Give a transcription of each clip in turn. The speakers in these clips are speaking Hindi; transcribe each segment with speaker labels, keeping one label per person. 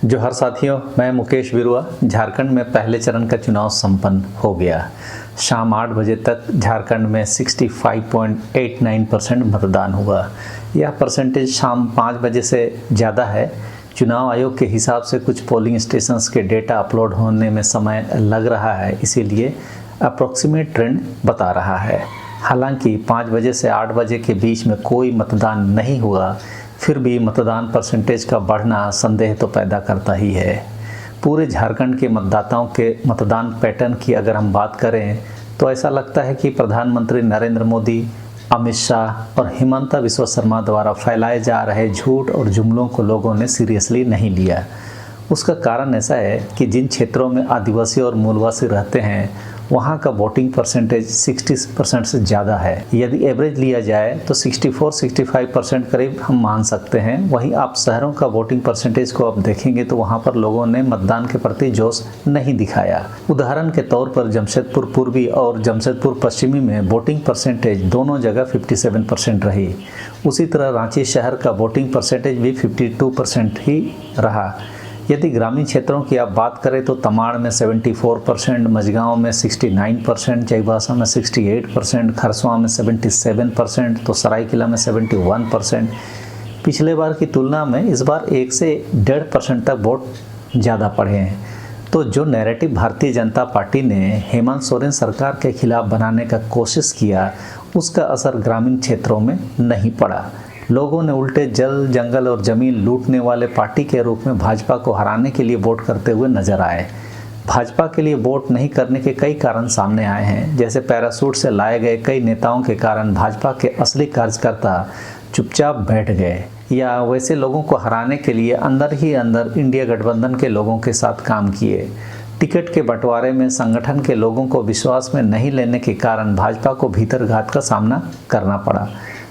Speaker 1: जोहार साथियों, मैं मुकेश बिरुआ। झारखंड में पहले चरण का चुनाव संपन्न हो गया। शाम 8 बजे तक झारखंड में 65.89% मतदान हुआ। यह परसेंटेज शाम 5 बजे से ज़्यादा है। चुनाव आयोग के हिसाब से कुछ पोलिंग स्टेशंस के डेटा अपलोड होने में समय लग रहा है, इसीलिए अप्रॉक्सीमेट ट्रेंड बता रहा है। हालांकि 5 बजे से 8 बजे के बीच में कोई मतदान नहीं हुआ, फिर भी मतदान परसेंटेज का बढ़ना संदेह तो पैदा करता ही है। पूरे झारखंड के मतदाताओं के मतदान पैटर्न की अगर हम बात करें तो ऐसा लगता है कि प्रधानमंत्री नरेंद्र मोदी, अमित शाह और हिमंता बिस्वा शर्मा द्वारा फैलाए जा रहे झूठ और जुमलों को लोगों ने सीरियसली नहीं लिया। उसका कारण ऐसा है कि जिन क्षेत्रों में आदिवासी और मूलवासी रहते हैं वहाँ का वोटिंग परसेंटेज 60% से ज़्यादा है। यदि एवरेज लिया जाए तो 64-65% करीब हम मान सकते हैं। वहीं आप शहरों का वोटिंग परसेंटेज को आप देखेंगे तो वहाँ पर लोगों ने मतदान के प्रति जोश नहीं दिखाया। उदाहरण के तौर पर जमशेदपुर पूर्वी और जमशेदपुर पश्चिमी में वोटिंग परसेंटेज दोनों जगह 57% रही। उसी तरह रांची शहर का वोटिंग परसेंटेज भी 52% ही रहा। यदि ग्रामीण क्षेत्रों की आप बात करें तो तमाड़ में 74%, मझगांव में 69%, चाईबासा में 68%, खरसवां में 77%, तो सरायकेला में 71%। पिछले बार की तुलना में इस बार 1 से 1.5% तक वोट ज़्यादा पड़े हैं। तो जो नैरेटिव भारतीय जनता पार्टी ने हेमंत सोरेन सरकार के खिलाफ बनाने का कोशिश किया, उसका असर ग्रामीण क्षेत्रों में नहीं पड़ा। लोगों ने उल्टे जल, जंगल और ज़मीन लूटने वाले पार्टी के रूप में भाजपा को हराने के लिए वोट करते हुए नजर आए। भाजपा के लिए वोट नहीं करने के कई कारण सामने आए हैं, जैसे पैराशूट से लाए गए कई नेताओं के कारण भाजपा के असली कार्यकर्ता चुपचाप बैठ गए, या वैसे लोगों को हराने के लिए अंदर ही अंदर इंडिया गठबंधन के लोगों के साथ काम किए। टिकट के बंटवारे में संगठन के लोगों को विश्वास में नहीं लेने के कारण भाजपा को भीतरघात का सामना करना पड़ा।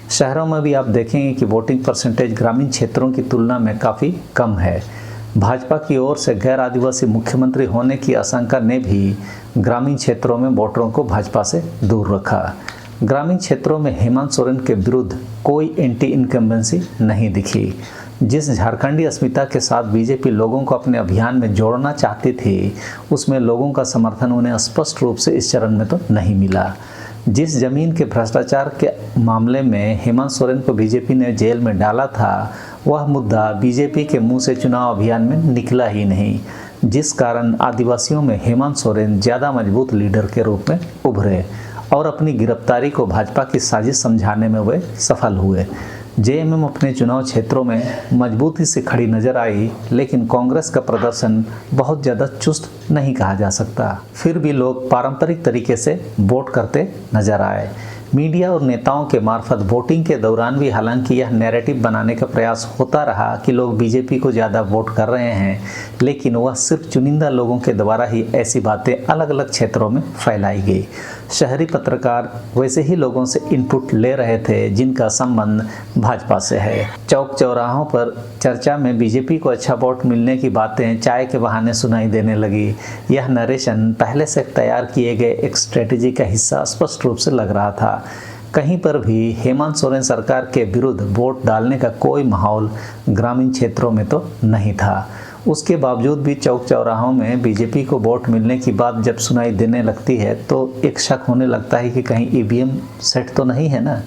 Speaker 1: शहरों में भी आप देखेंगे कि वोटिंग परसेंटेज ग्रामीण क्षेत्रों की तुलना में काफ़ी कम है। भाजपा की ओर से गैर आदिवासी मुख्यमंत्री होने की आशंका ने भी ग्रामीण क्षेत्रों में वोटरों को भाजपा से दूर रखा। ग्रामीण क्षेत्रों में हेमंत सोरेन के विरुद्ध कोई एंटी इनकम्बेंसी नहीं दिखी। जिस झारखंडी अस्मिता के साथ बीजेपी लोगों को अपने अभियान में जोड़ना चाहती थी, उसमें लोगों का समर्थन उन्हें स्पष्ट रूप से इस चरण में तो नहीं मिला। जिस जमीन के भ्रष्टाचार के मामले में हेमंत सोरेन को बीजेपी ने जेल में डाला था, वह मुद्दा बीजेपी के मुंह से चुनाव अभियान में निकला ही नहीं, जिस कारण आदिवासियों में हेमंत सोरेन ज़्यादा मजबूत लीडर के रूप में उभरे और अपनी गिरफ्तारी को भाजपा की साजिश समझाने में वे सफल हुए। जेएमएम अपने चुनाव क्षेत्रों में मजबूती से खड़ी नजर आई, लेकिन कांग्रेस का प्रदर्शन बहुत ज़्यादा चुस्त नहीं कहा जा सकता। फिर भी लोग पारंपरिक तरीके से वोट करते नजर आए। मीडिया और नेताओं के मार्फत वोटिंग के दौरान भी हालांकि यह नैरेटिव बनाने का प्रयास होता रहा कि लोग बीजेपी को ज़्यादा वोट कर रहे हैं, लेकिन वह सिर्फ चुनिंदा लोगों के द्वारा ही ऐसी बातें अलग अलग क्षेत्रों में फैलाई गई। शहरी पत्रकार वैसे ही लोगों से इनपुट ले रहे थे जिनका संबंध भाजपा से है। चौक चौराहों पर चर्चा में बीजेपी को अच्छा वोट मिलने की बातें चाय के बहाने सुनाई देने लगी। यह नरेशन पहले से तैयार किए गए एक स्ट्रेटेजी का हिस्सा स्पष्ट रूप से लग रहा था। कहीं पर भी हेमंत सोरेन सरकार के विरुद्ध वोट डालने का कोई माहौल ग्रामीण क्षेत्रों में तो नहीं था। उसके बावजूद भी चौक चौराहों में बीजेपी को वोट मिलने की बात जब सुनाई देने लगती है तो एक शक होने लगता है कि कहीं ईवीएम सेट तो नहीं है ना।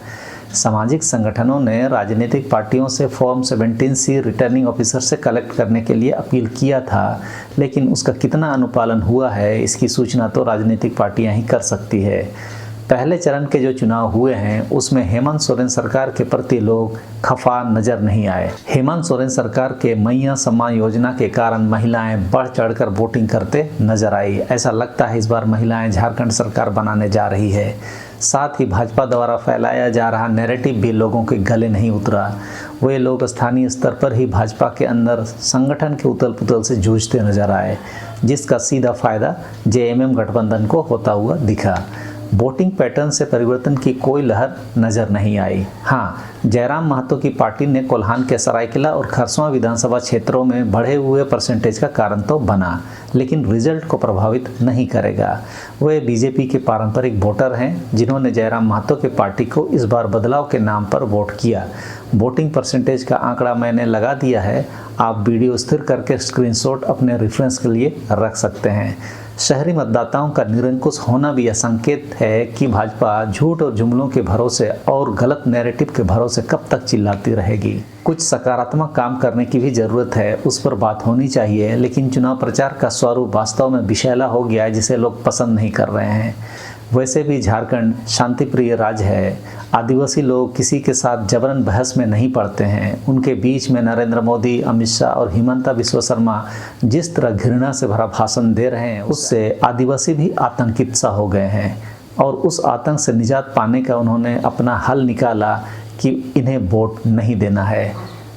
Speaker 1: सामाजिक संगठनों ने राजनीतिक पार्टियों से फॉर्म 17C रिटर्निंग ऑफिसर से कलेक्ट करने के लिए अपील किया था, लेकिन उसका कितना अनुपालन हुआ है इसकी सूचना तो राजनीतिक पार्टियां ही कर सकती है। पहले चरण के जो चुनाव हुए हैं उसमें हेमंत सोरेन सरकार के प्रति लोग खफा नजर नहीं आए। हेमंत सोरेन सरकार के मैया सम्मान योजना के कारण महिलाएं बढ़ चढ़कर वोटिंग करते नजर आई। ऐसा लगता है इस बार महिलाएं झारखंड सरकार बनाने जा रही है। साथ ही भाजपा द्वारा फैलाया जा रहा नैरेटिव भी लोगों के गले नहीं उतरा। वे लोग स्थानीय स्तर पर ही भाजपा के अंदर संगठन के उथल पुथल से जूझते नजर आए, जिसका सीधा फायदा जेएमएम गठबंधन को होता हुआ दिखा। वोटिंग पैटर्न से परिवर्तन की कोई लहर नजर नहीं आई। हाँ, जयराम महतो की पार्टी ने कोल्हान के सरायकेला और खरसवां विधानसभा क्षेत्रों में बढ़े हुए परसेंटेज का कारण तो बना, लेकिन रिजल्ट को प्रभावित नहीं करेगा। वे बीजेपी के पारंपरिक वोटर हैं जिन्होंने जयराम महतो की पार्टी को इस बार बदलाव के नाम पर वोट किया। वोटिंग परसेंटेज का आंकड़ा मैंने लगा दिया है, आप वीडियो स्थिर करके स्क्रीनशॉट अपने रेफरेंस के लिए रख सकते हैं। शहरी मतदाताओं का निरंकुश होना भी यह संकेत है कि भाजपा झूठ और जुमलों के भरोसे और गलत नैरेटिव के भरोसे कब तक चिल्लाती रहेगी। कुछ सकारात्मक काम करने की भी ज़रूरत है, उस पर बात होनी चाहिए, लेकिन चुनाव प्रचार का स्वरूप वास्तव में विषैला हो गया है जिसे लोग पसंद नहीं कर रहे हैं। वैसे भी झारखंड शांतिप्रिय राज्य है। आदिवासी लोग किसी के साथ जबरन बहस में नहीं पड़ते हैं। उनके बीच में नरेंद्र मोदी, अमित शाह और हिमंता बिस्वा शर्मा जिस तरह घृणा से भरा भाषण दे रहे हैं, उससे आदिवासी भी आतंकित सा हो गए हैं और उस आतंक से निजात पाने का उन्होंने अपना हल निकाला कि इन्हें वोट नहीं देना है।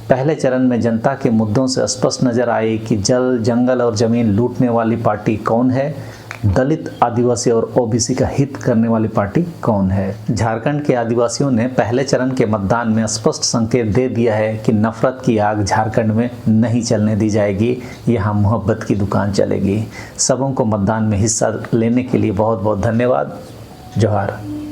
Speaker 1: पहले चरण में जनता के मुद्दों से स्पष्ट नजर आई कि जल, जंगल और जमीन लूटने वाली पार्टी कौन है, दलित, आदिवासी और ओबीसी का हित करने वाली पार्टी कौन है। झारखंड के आदिवासियों ने पहले चरण के मतदान में स्पष्ट संकेत दे दिया है कि नफरत की आग झारखंड में नहीं चलने दी जाएगी, यहाँ मोहब्बत की दुकान चलेगी। सबों को मतदान में हिस्सा लेने के लिए बहुत बहुत धन्यवाद। जोहार।